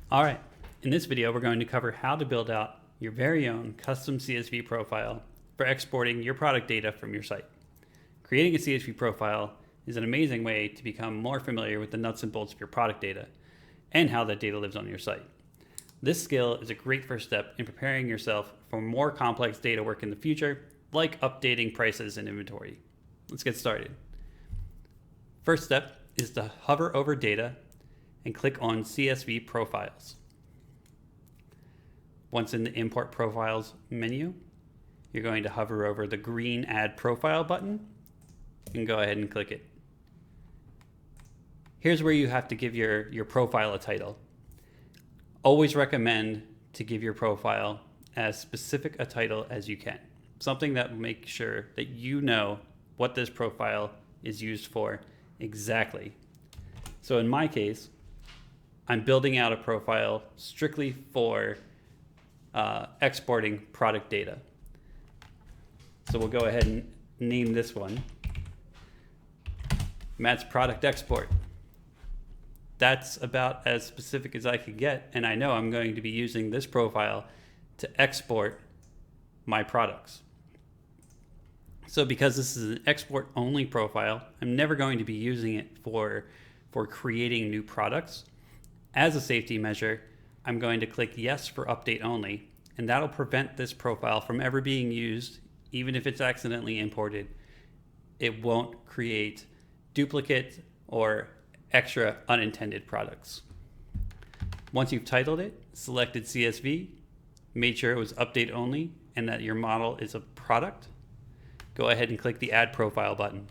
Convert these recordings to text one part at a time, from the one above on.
All right, in this video, we're going to cover how to build out your very own custom CSV profile for exporting your product data from your site. Creating a CSV profile is an amazing way to become more familiar with the nuts and bolts of your product data and how that data lives on your site. This skill is a great first step in preparing yourself for more complex data work in the future, like updating prices and inventory. Let's get started. First step is to hover over data and click on CSV Profiles. Once in the Import Profiles menu, you're going to hover over the green Add Profile button and go ahead and click it. Here's where you have to give your profile a title. Always recommend to give your profile as specific a title as you can. Something that will make sure that you know what this profile is used for exactly. So in my case, I'm building out a profile strictly for exporting product data. So we'll go ahead and name this one Matt's Product Export. That's about as specific as I can get, and I know I'm going to be using this profile to export my products. So because this is an export only profile, I'm never going to be using it for creating new products. As a safety measure, I'm going to click yes for update only, and that'll prevent this profile from ever being used, even if it's accidentally imported. It won't create duplicate or extra unintended products. Once you've titled it, selected CSV, made sure it was update only, and that your model is a product, go ahead and click the Add Profile button.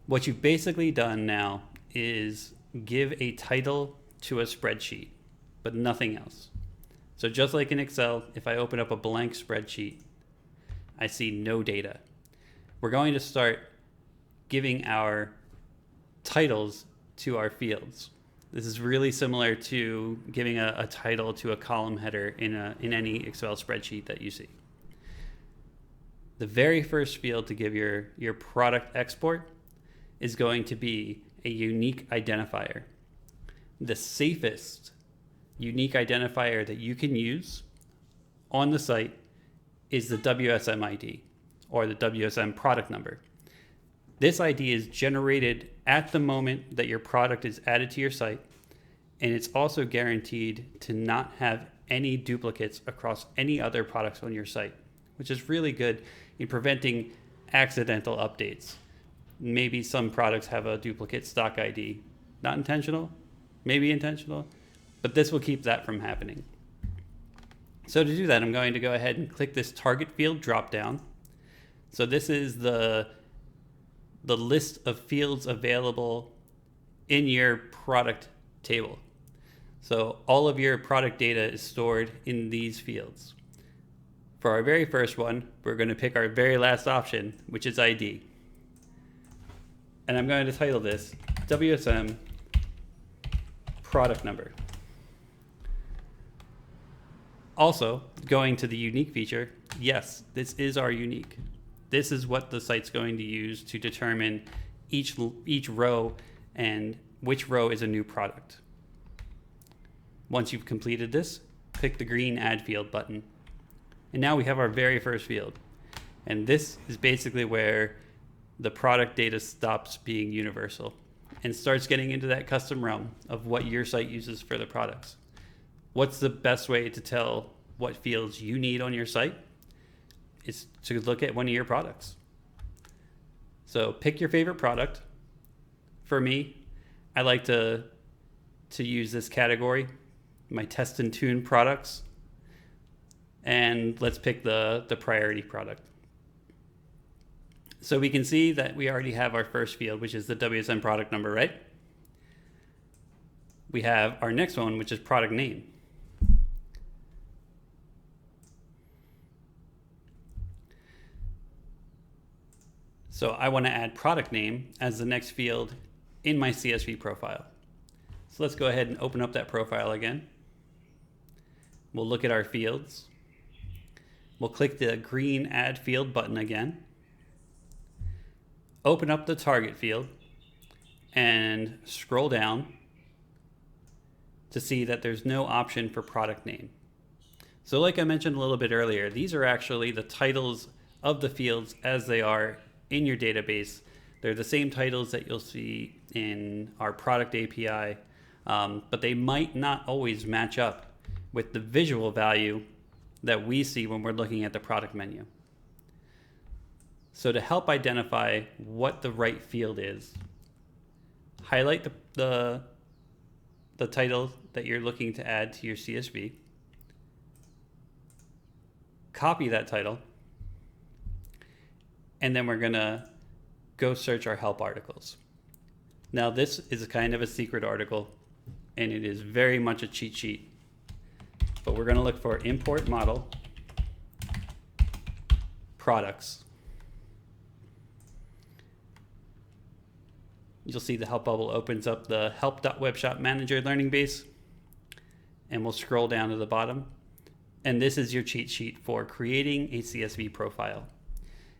What you've basically done now is give a title to a spreadsheet, but nothing else. So just like in Excel, if I open up a blank spreadsheet, I see no data. We're going to start giving our titles to our fields. This is really similar to giving a title to a column header in any Excel spreadsheet that you see. The very first field to give your product export is going to be a unique identifier. The safest unique identifier that you can use on the site is the WSM ID, or the WSM product number. This ID is generated at the moment that your product is added to your site, and it's also guaranteed to not have any duplicates across any other products on your site, which is really good in preventing accidental updates. Maybe some products have a duplicate stock ID. Not intentional, maybe intentional, but this will keep that from happening. So to do that, I'm going to go ahead and click this target field drop down. So this is the list of fields available in your product table. So all of your product data is stored in these fields. For our very first one, we're going to pick our very last option, which is ID. And I'm going to title this WSM product number. Also, going to the unique feature, yes, this is our unique. This is what the site's going to use to determine each row and which row is a new product. Once you've completed this, click the green Add Field button. And now we have our very first field. And this is basically where the product data stops being universal and starts getting into that custom realm of what your site uses for the products. What's the best way to tell what fields you need on your site? Is to look at one of your products. So pick your favorite product. For me, I like to use this category, my test and tune products. And let's pick the priority product. So we can see that we already have our first field, which is the WSM product number, right? We have our next one, which is product name. So I want to add product name as the next field in my CSV profile. So let's go ahead and open up that profile again. We'll look at our fields. We'll click the green Add Field button again. Open up the target field and scroll down to see that there's no option for product name. So like I mentioned a little bit earlier, these are actually the titles of the fields as they are in your database. They're the same titles that you'll see in our product API, but they might not always match up with the visual value that we see when we're looking at the product menu. So to help identify what the right field is, highlight the title that you're looking to add to your CSV, copy that title, and then we're gonna go search our help articles. Now this is kind of a secret article, and it is very much a cheat sheet, but we're gonna look for import model products. You'll see the help bubble opens up the help.webshop manager learning base, and we'll scroll down to the bottom. And this is your cheat sheet for creating a CSV profile.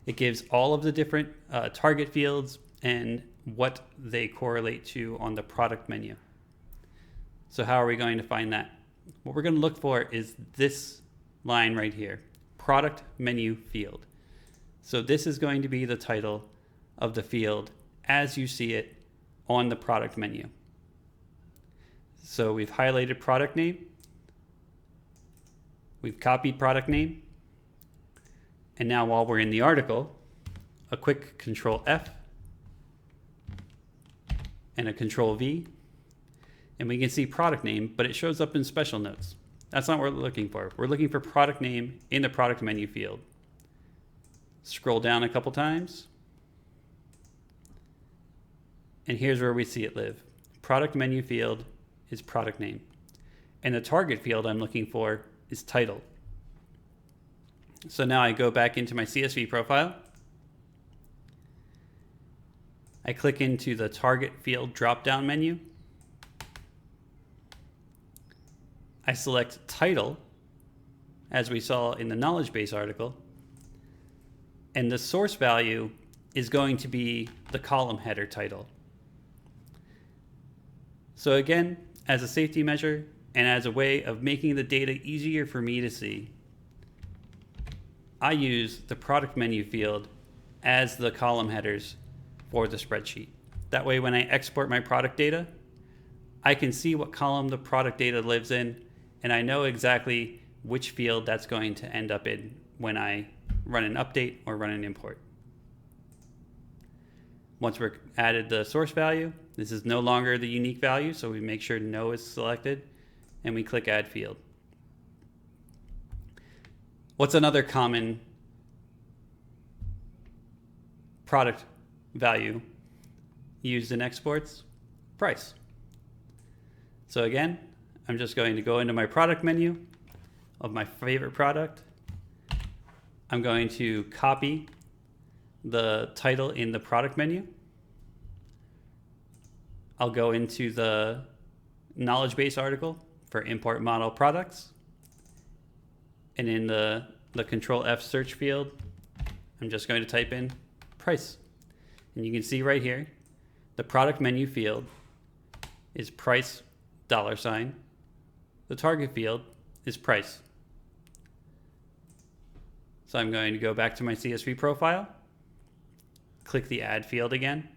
It gives all of the different target fields and what they correlate to on the product menu. So how are we going to find that? What we're going to look for is this line right here, product menu field. So this is going to be the title of the field as you see it on the product menu. So we've highlighted product name, we've copied product name, and now while we're in the article, a quick Control F and a Control V, and we can see product name, but it shows up in special notes. That's not what we're looking for. We're looking for product name in the product menu field. Scroll down a couple times, and here's where we see it live. Product menu field is product name, and the target field I'm looking for is title. So now I go back into my CSV profile. I click into the target field drop-down menu. I select title, as we saw in the knowledge base article, and the source value is going to be the column header title. So again, as a safety measure and as a way of making the data easier for me to see, I use the product menu field as the column headers for the spreadsheet. That way when I export my product data, I can see what column the product data lives in, and I know exactly which field that's going to end up in when I run an update or run an import. Once we're added the source value, this is no longer the unique value, so we make sure no is selected, and we click add field. What's another common product value used in exports? Price. So again, I'm just going to go into my product menu of my favorite product. I'm going to copy the title in the product menu. I'll go into the knowledge base article for import model products. And in the Control F search field, I'm just going to type in price. And you can see right here, the product menu field is price $. The target field is price. So I'm going to go back to my CSV profile, click the add field again,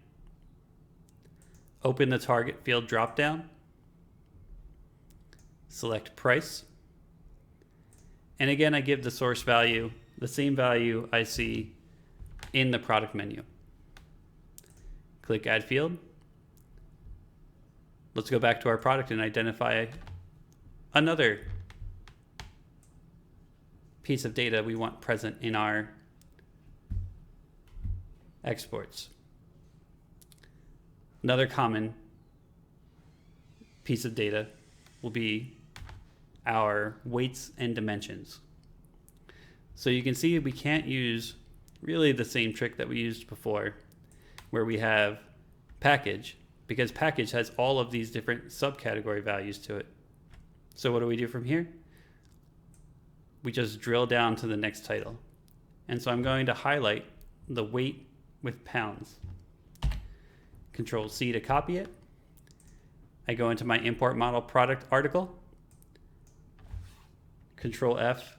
open the target field dropdown, select price, and again I give the source value the same value I see in the product menu. Click add field. Let's go back to our product and identify another piece of data we want present in our exports. Another common piece of data will be our weights and dimensions. So you can see we can't use really the same trick that we used before, where we have package, because package has all of these different subcategory values to it. So what do we do from here? We just drill down to the next title. And so I'm going to highlight the weight with pounds. Control C to copy it. I go into my import model product article, Control F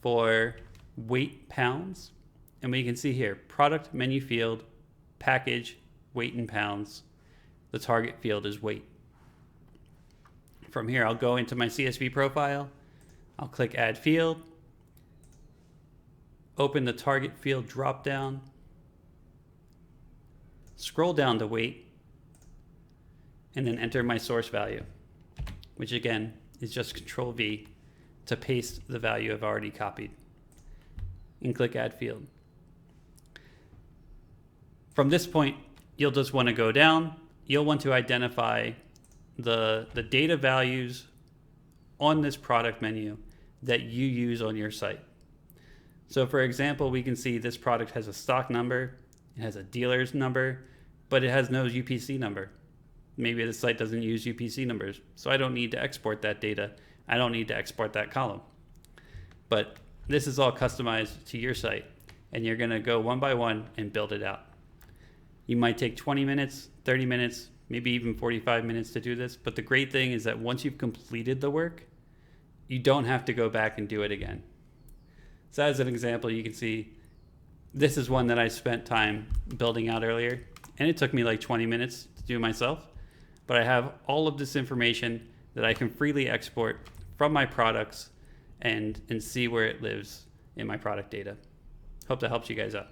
for weight pounds. And we can see here, product menu field, package, weight in pounds. The target field is weight. From here, I'll go into my CSV profile. I'll click add field, open the target field drop down, scroll down to weight, and then enter my source value, which again is just Control V to paste the value I've already copied, and click add field. From this point, you'll just want to go down. You'll want to identify the data values on this product menu that you use on your site. So for example, we can see this product has a stock number, it has a dealer's number, but it has no UPC number. Maybe the site doesn't use UPC numbers, so I don't need to export that data. I don't need to export that column. But this is all customized to your site, and you're gonna go one by one and build it out. You might take 20 minutes, 30 minutes, maybe even 45 minutes to do this, but the great thing is that once you've completed the work, you don't have to go back and do it again. So as an example, you can see this is one that I spent time building out earlier, and it took me like 20 minutes to do myself, but I have all of this information that I can freely export from my products and see where it lives in my product data. Hope that helps you guys out.